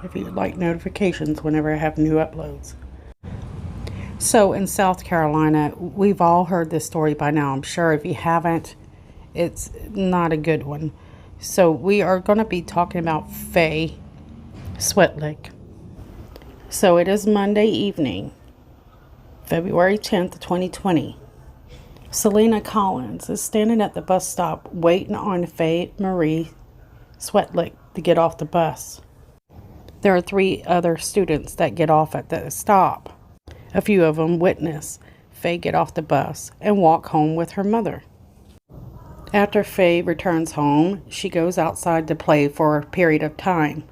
if you'd like notifications whenever I have new uploads. So in South Carolina, we've all heard this story by now. I'm sure if you haven't, it's not a good one. So we are going to be talking about Faye Swetlik. So it is Monday evening, February 10th, 2020. Selena Collins is standing at the bus stop waiting on Faye Marie Swetlik to get off the bus. There are 3 other students that get off at the stop. A few of them witness Faye get off the bus and walk home with her mother. After Faye returns home, she goes outside to play for a period of time.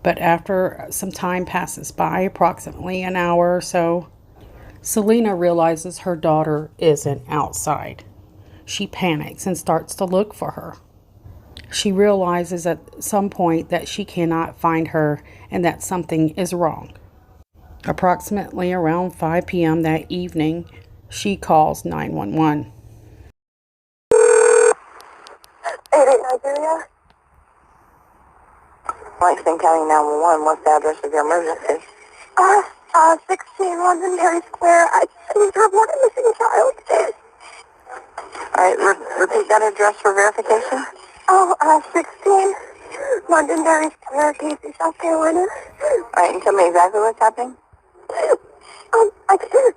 But after some time passes by, approximately an hour or so, Selena realizes her daughter isn't outside. She panics and starts to look for her. She realizes at some point that she cannot find her and that something is wrong. Approximately around 5 p.m. that evening, she calls 911. 88 Nigeria. Langston County 911, what's the address of your emergency? 16 Londonderry Square. I need to report a missing child. Alright, repeat that address for verification. 16 Londonderry Square, Casey, South Carolina. Alright, and tell me exactly what's happening. I can't.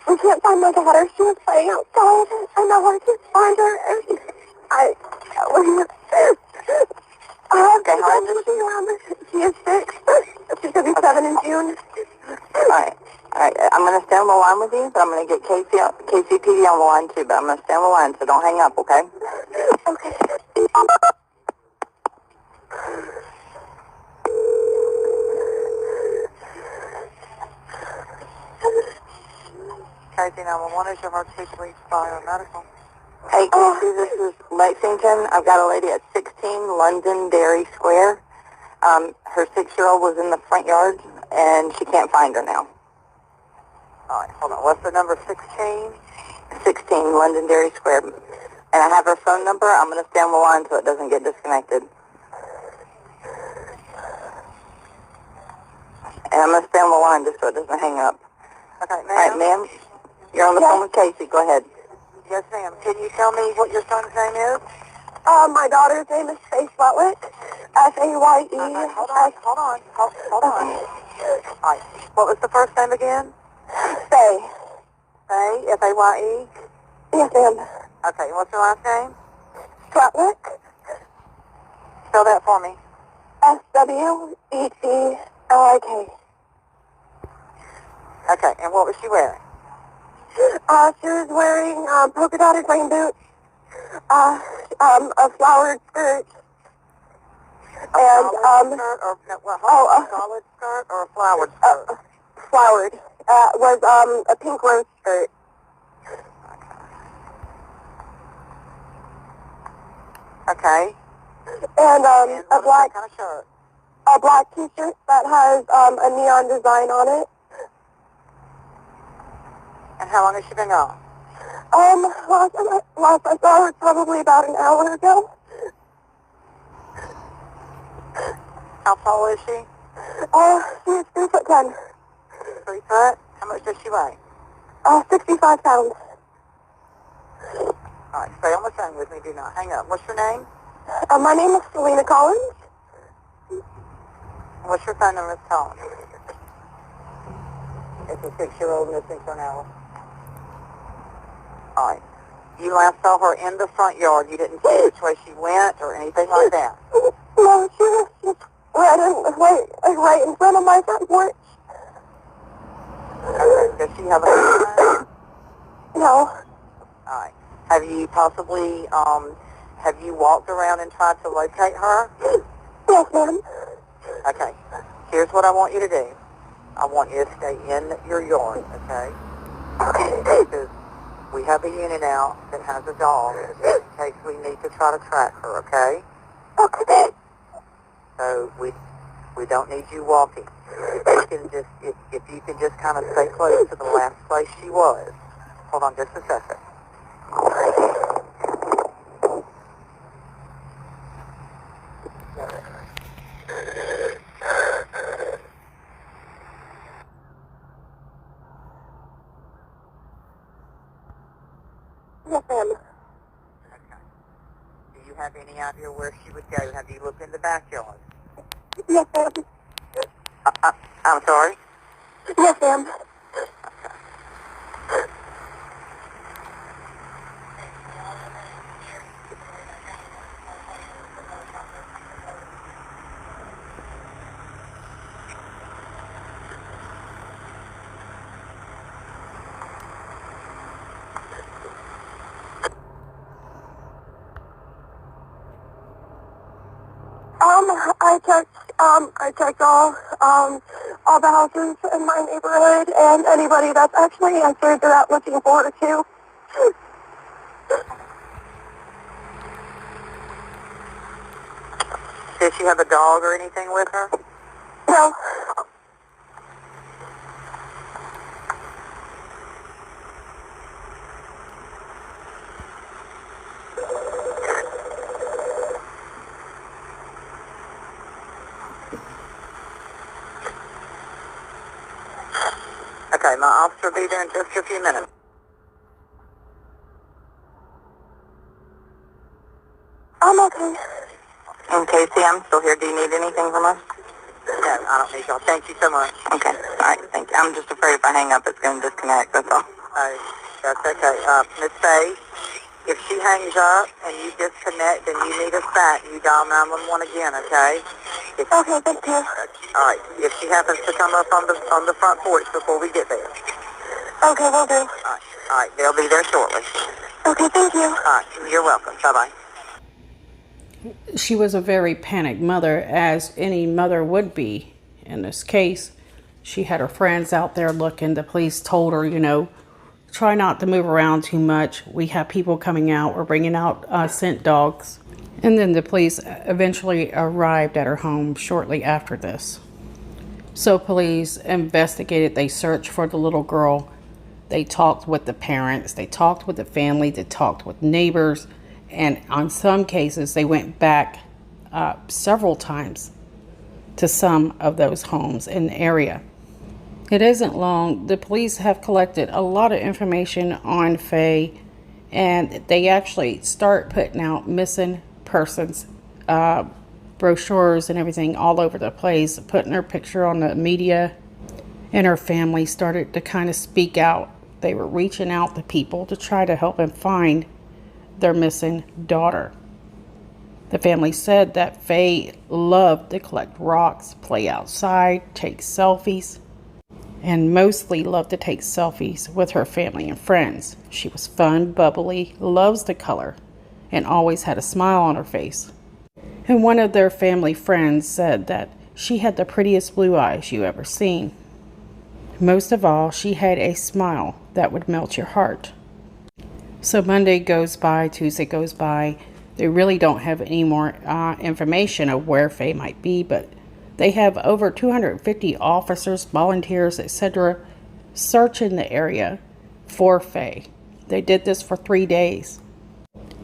We can't find my daughter. She was playing outside. I know I can't find her. Okay, how old is she? She is 6. She's going to be 7 in June. Alright. I'm going to stay on the line with you, but I'm going to get KCPD on the line too, but I'm going to stay on the line, so don't hang up, okay? Okay. Casey 911, is your heart speech reached by our medical? Hey Casey, this is Lexington. I've got a lady at 16 Londonderry Square. Her 6-year-old was in the front yard, and she can't find her now. Alright, hold on. What's the number? 16 Londonderry Square. And I have her phone number. I'm going to stay on the line so it doesn't get disconnected. And I'm going to stay on the line just so it doesn't hang up. Okay, ma'am. Alright, ma'am. You're on the phone with Casey. Go ahead. Yes, ma'am. Can you tell me what your son's name is? My daughter's name is Faye Swetlik. Faye. Hold on. Alright. What was the first name again? Faye. Faye? Faye? Yes, ma'am. Okay, what's her last name? Swetlik. Spell that for me. Swetlik. Okay, and what was she wearing? She was wearing polka dotted rain boots, a flowered skirt, and solid skirt or a flowered skirt? Flowered. Was a pink rose skirt. Okay. And a black kind of shirt. A black T-shirt that has a neon design on it. And how long has she been gone? Last I saw her probably about an hour ago. How tall is she? She's 3'10". 3 foot? How much does she weigh? 65 pounds. Alright, stay on the phone with me, do not hang up. What's your name? My name is Selena Collins. What's your phone number, Miss Collins? It's a 6-year-old missing for an hour. Alright. You last saw her in the front yard. You didn't see which way she went or anything like that? No, she was just right in front of my front porch. Okay. Does she have a husband? No. Alright. Have you possibly, have you walked around and tried to locate her? Yes, ma'am. Okay. Here's what I want you to do. I want you to stay in your yard, okay? Because we have a unit out that has a dog in case we need to try to track her, okay? Okay. So we don't need you walking. If you can just kind of stay close to the last place she was. Hold on just a second. have any idea where she would go? Have you looked in the backyard? Yes, ma'am. I'm sorry? Yes, ma'am. I checked all the houses in my neighborhood and anybody that's actually answered they're out looking for her too. Did she have a dog or anything with her? No. Okay, my officer will be there in just a few minutes. I'm okay. And Casey, I'm still here. Do you need anything from us? No, I don't need y'all. Thank you so much. Okay. All right. Thank you. I'm just afraid if I hang up, it's going to disconnect. That's all. That's okay. Miss Faye, if she hangs up and you disconnect and you need us back, you dial 911 again, okay? Okay, thank you. All right. If she happens to come up on the front porch before we get there. Okay, will do. All right. They'll be there shortly. Okay, thank you. All right. You're welcome. Bye-bye. She was a very panicked mother, as any mother would be in this case. She had her friends out there looking. The police told her, you know, try not to move around too much. We have people coming out. We're bringing out scent dogs. And then the police eventually arrived at her home shortly after this. So police investigated. They searched for the little girl. They talked with the parents. They talked with the family. They talked with neighbors. And on some cases, they went back several times to some of those homes in the area. It isn't long. The police have collected a lot of information on Faye, and they actually start putting out missing persons brochures and everything all over the place, putting her picture on the media, and her family started to kind of speak out. They were reaching out to people to try to help them find their missing daughter. The family said that Faye loved to collect rocks, play outside, take selfies, and mostly loved to take selfies with her family and friends. She was fun, bubbly, loves to color, and always had a smile on her face. And one of their family friends said that she had the prettiest blue eyes you ever seen. Most of all, she had a smile that would melt your heart. So Monday goes by, Tuesday goes by. They really don't have any more information of where Faye might be, but they have over 250 officers, volunteers, etc. searching the area for Faye. They did this for 3 days.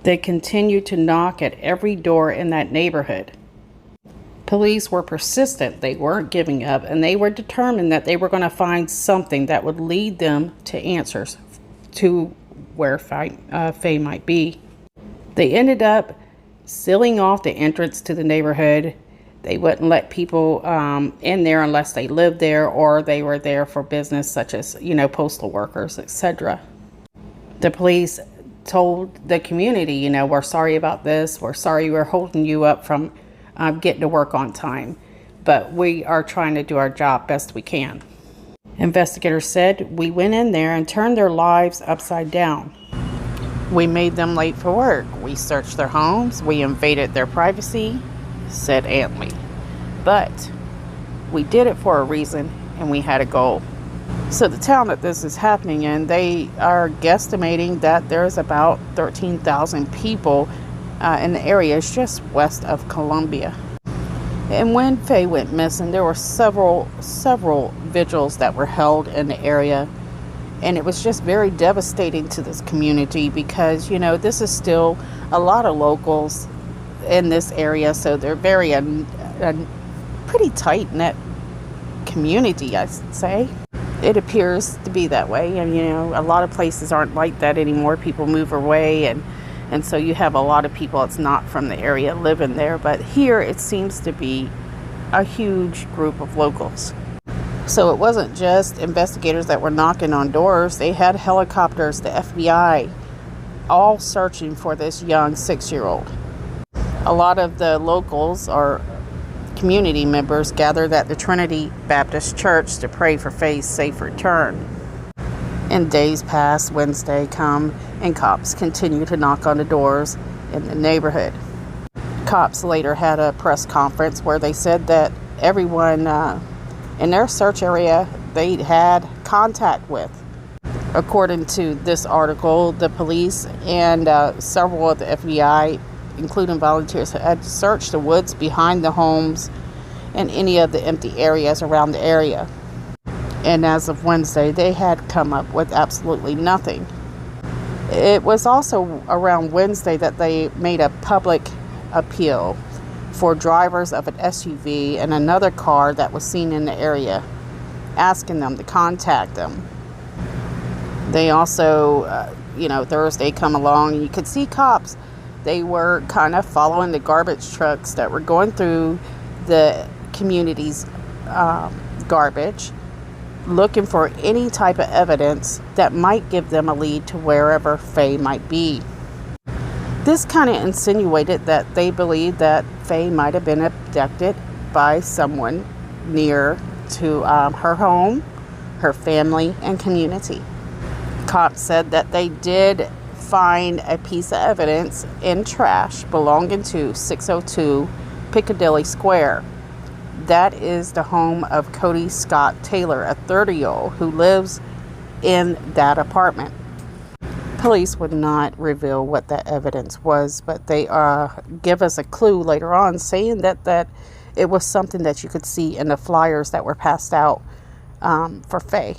They continued to knock at every door in that neighborhood. Police were persistent. They weren't giving up, and they were determined that they were going to find something that would lead them to answers to where Faye might be. They ended up sealing off the entrance to the neighborhood. They wouldn't let people in there unless they lived there or they were there for business, such as, you know, postal workers, etc. The police told the community, you know, we're sorry about this. We're sorry we're holding you up from getting to work on time, but we are trying to do our job best we can. Investigators said, we went in there and turned their lives upside down. We made them late for work. We searched their homes. We invaded their privacy, said Antley. But we did it for a reason, and we had a goal. So the town that this is happening in, they are guesstimating that there's about 13,000 people in the area. It's just west of Columbia. And when Faye went missing, there were several vigils that were held in the area. And it was just very devastating to this community because, you know, this is still a lot of locals in this area. So they're very a pretty tight-knit community, I'd say. It appears to be that way. And, you know, a lot of places aren't like that anymore. People move away and And so you have a lot of people that's not from the area living there. But here it seems to be a huge group of locals. So it wasn't just investigators that were knocking on doors. They had helicopters, the FBI, all searching for this young 6-year-old. A lot of the locals or community members gathered at the Trinity Baptist Church to pray for Faye's safe return. And days passed, Wednesday come, and cops continue to knock on the doors in the neighborhood. Cops later had a press conference where they said that everyone in their search area they had contact with. According to this article, the police and several of the FBI, including volunteers, had searched the woods behind the homes and any of the empty areas around the area. And as of Wednesday, they had come up with absolutely nothing. It was also around Wednesday that they made a public appeal for drivers of an SUV and another car that was seen in the area, asking them to contact them. They also, Thursday come along and you could see cops. They were kind of following the garbage trucks that were going through the community's garbage, looking for any type of evidence that might give them a lead to wherever Faye might be. This kind of insinuated that they believed that Faye might have been abducted by someone near to her home, her family, and community. Cops said that they did find a piece of evidence in trash belonging to 602 Piccadilly Square. That is the home of Cody Scott Taylor, a 30-year-old who lives in that apartment. Police would not reveal what that evidence was, but they give us a clue later on, saying that it was something that you could see in the flyers that were passed out for Faye.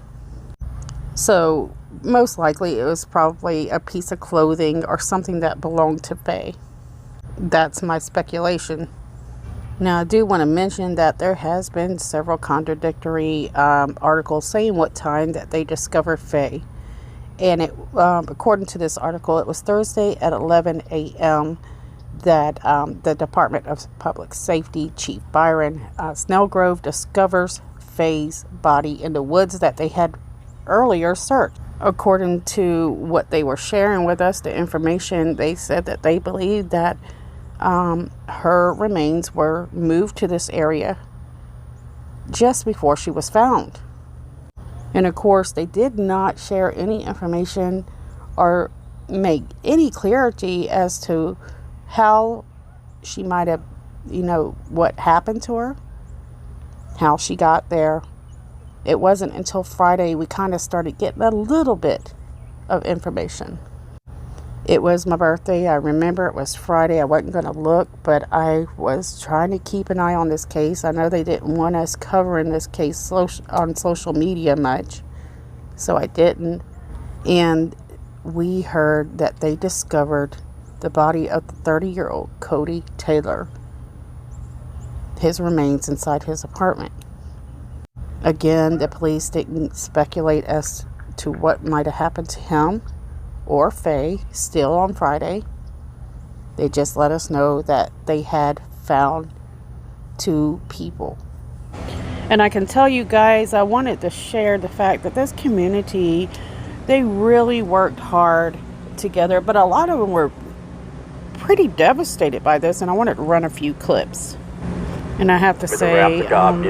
So most likely it was probably a piece of clothing or something that belonged to Faye. That's my speculation. Now, I do want to mention that there has been several contradictory articles saying what time that they discovered Faye. And it, according to this article, it was Thursday at 11 a.m. that the Department of Public Safety Chief Byron Snellgrove discovers Faye's body in the woods that they had earlier searched. According to what they were sharing with us, the information, they said that they believed that her remains were moved to this area just before she was found. And of course, they did not share any information or make any clarity as to how she might have, what happened to her, how she got there. It wasn't until Friday we kind of started getting a little bit of information. It was my birthday. I remember it was Friday. I wasn't going to look, but I was trying to keep an eye on this case. I know they didn't want us covering this case on social media much, so I didn't. And we heard that they discovered the body of the 30-year-old Cody Taylor, his remains inside his apartment. Again, the police didn't speculate as to what might have happened to him or Faye still on Friday. They just let us know that they had found 2 people. And I can tell you guys, I wanted to share the fact that this community, they really worked hard together, but a lot of them were pretty devastated by this, and I wanted to run a few clips. And I have to say,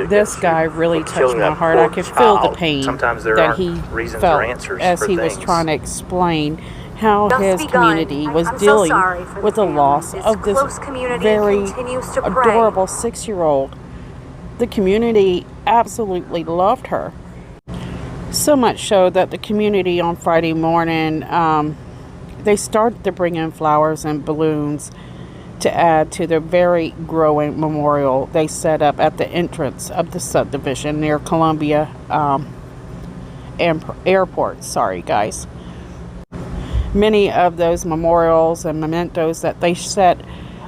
this guy really touched my heart. I could feel the pain that he felt as he was trying to explain how his community was dealing with the loss of this very adorable 6-year-old. The community absolutely loved her. So much so that the community on Friday morning, they started to bring in flowers and balloons to add to the very growing memorial they set up at the entrance of the subdivision near Columbia Airport. Sorry, guys. Many of those memorials and mementos that they set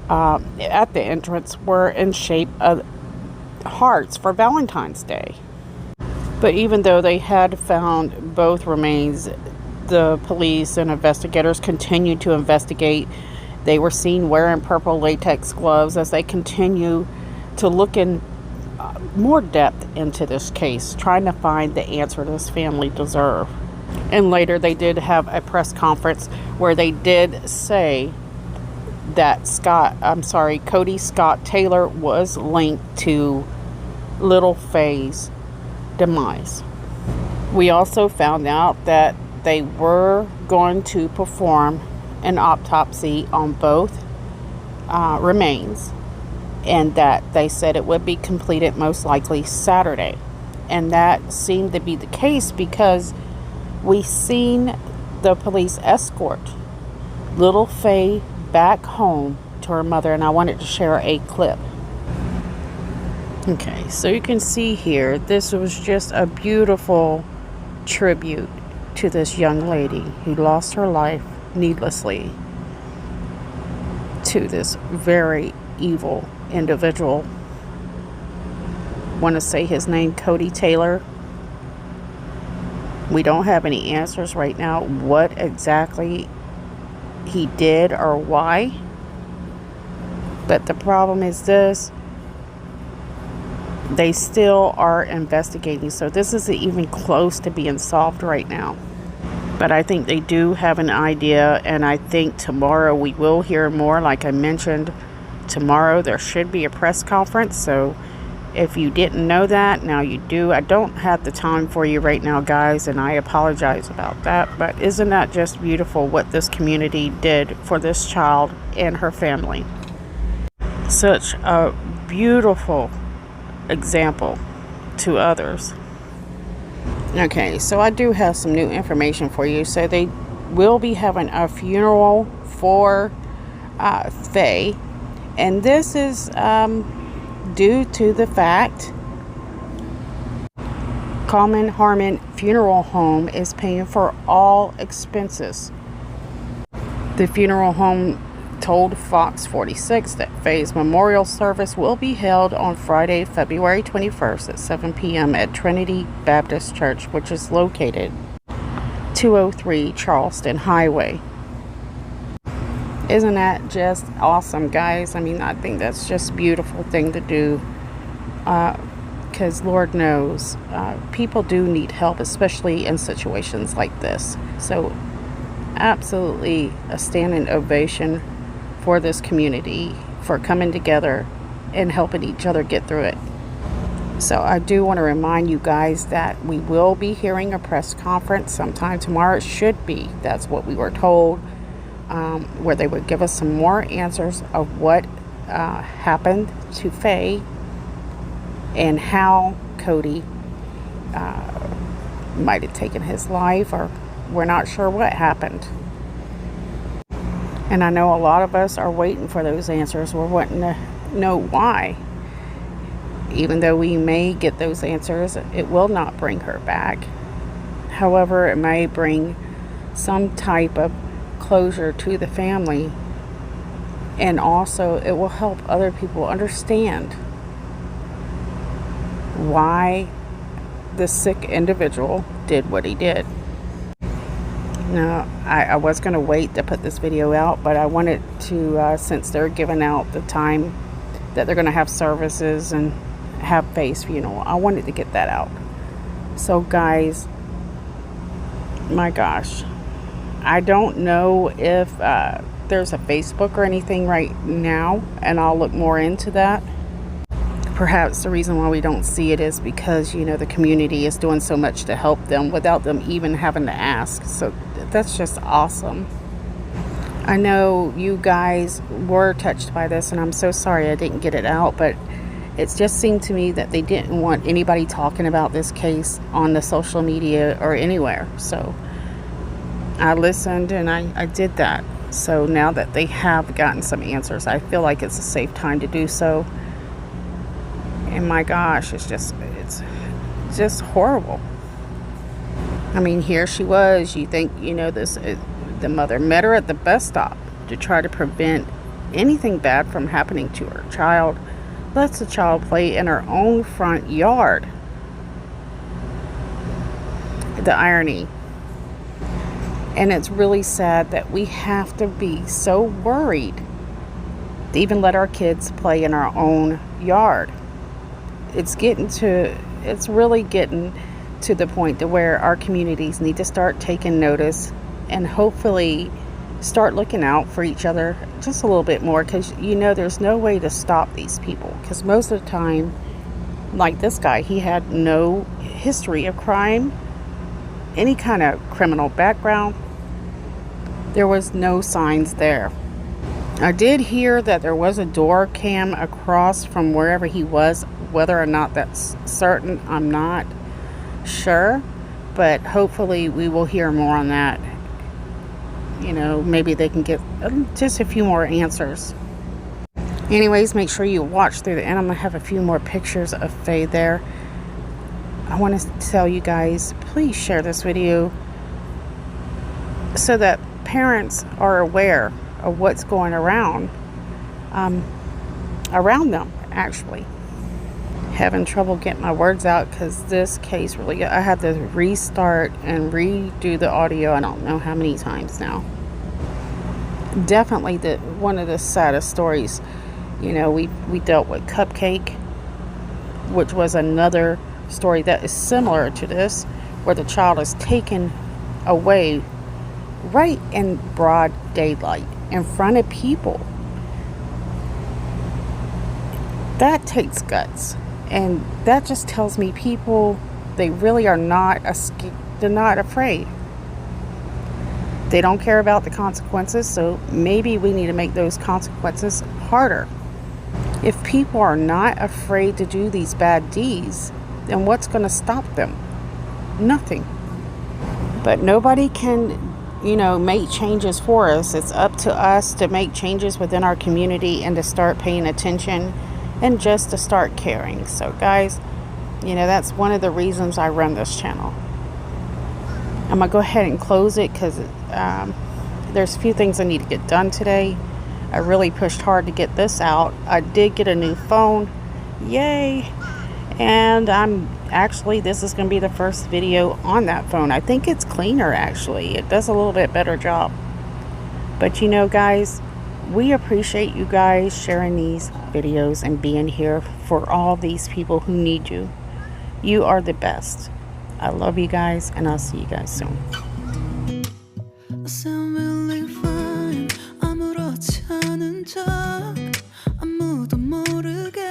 at the entrance were in shape of hearts for Valentine's Day. But even though they had found both remains, the police and investigators continued to investigate. They were seen wearing purple latex gloves as they continue to look in more depth into this case, trying to find the answer this family deserve. And later they did have a press conference where they did say that Cody Scott Taylor was linked to little Faye's demise. We also found out that they were going to perform an autopsy on both remains, and that they said it would be completed most likely Saturday. And that seemed to be the case because we seen the police escort little Faye back home to her mother, and I wanted to share a clip. Okay, so you can see here, this was just a beautiful tribute to this young lady who lost her life needlessly to this very evil individual. Want to say his name, Cody Taylor. We don't have any answers right now what exactly he did or why. But the problem is this: they still are investigating, so this isn't even close to being solved right now. But I think they do have an idea, and I think tomorrow we will hear more. Like I mentioned, tomorrow there should be a press conference, so if you didn't know that, now you do. I don't have the time for you right now, guys, and I apologize about that, but isn't that just beautiful what this community did for this child and her family? Such a beautiful example to others. Okay, so I do have some new information for you. So they will be having a funeral for Faye, and this is due to the fact Common Harmon Funeral Home is paying for all expenses. The funeral home told Fox 46 that Faye's memorial service will be held on Friday, February 21st at 7 p.m. at Trinity Baptist Church, which is located 203 Charleston Highway. Isn't that just awesome, guys? I mean, I think that's just a beautiful thing to do, because Lord knows people do need help, especially in situations like this. So absolutely a standing ovation for this community for coming together and helping each other get through it. So I do want to remind you guys that we will be hearing a press conference sometime tomorrow. It should be. That's what we were told, where they would give us some more answers of what happened to Faye and how Cody might have taken his life, or we're not sure what happened. And I know a lot of us are waiting for those answers. We're wanting to know why. Even though we may get those answers, it will not bring her back. However, it may bring some type of closure to the family. And also, it will help other people understand why the sick individual did what he did. Now, I was going to wait to put this video out, but I wanted to, since they're giving out the time that they're going to have services and have Faye's funeral, I wanted to get that out. So guys, my gosh, I don't know if there's a Facebook or anything right now, and I'll look more into that. Perhaps the reason why we don't see it is because, you know, the community is doing so much to help them without them even having to ask. So that's just awesome. I know you guys were touched by this, and I'm so sorry I didn't get it out, but it just seemed to me that they didn't want anybody talking about this case on the social media or anywhere. So I listened and I did that. So now that they have gotten some answers, I feel like it's a safe time to do so. And my gosh, it's just horrible. I mean, here she was. You think, you know, the mother met her at the bus stop to try to prevent anything bad from happening to her child. Lets the child play in her own front yard. The irony. And it's really sad that we have to be so worried to even let our kids play in our own yard. It's really getting to the point to where our communities need to start taking notice and hopefully start looking out for each other just a little bit more, because there's no way to stop these people, because most of the time, like this guy, he had no history of crime, any kind of criminal background. There was no signs there. I did hear that there was a door cam across from wherever he was. Whether or not that's certain, I'm not sure, but hopefully we will hear more on that. Maybe they can get just a few more answers. Anyways, make sure you watch through the end. I'm gonna have a few more pictures of Faye there. I want to tell you guys, please share this video so that parents are aware of what's going around them. Actually, having trouble getting my words out because this case really, I had to restart and redo the audio I don't know how many times now. Definitely one of the saddest stories. We dealt with Cupcake, which was another story that is similar to this, where the child is taken away right in broad daylight in front of people. That takes guts, and that just tells me people, they really are not they're not afraid. They don't care about the consequences, so maybe we need to make those consequences harder. If people are not afraid to do these bad deeds, then what's going to stop them? Nothing. But nobody can make changes for us. It's up to us to make changes within our community and to start paying attention and just to start caring. So guys, that's one of the reasons I run this channel. I'm gonna go ahead and close it because there's a few things I need to get done today. I really pushed hard to get this out. I did get a new phone, yay, and this is going to be the first video on that phone. I think it's cleaner, actually. It does a little bit better job. But guys, we appreciate you guys sharing these videos and being here for all these people who need you. You are the best. I love you guys, and I'll see you guys soon. 아무도 모르게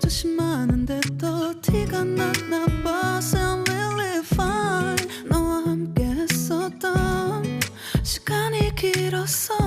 조심하는데 또 티가 났나 봐. Sound really fine. 너와 함께 했었던 시간이 길었어.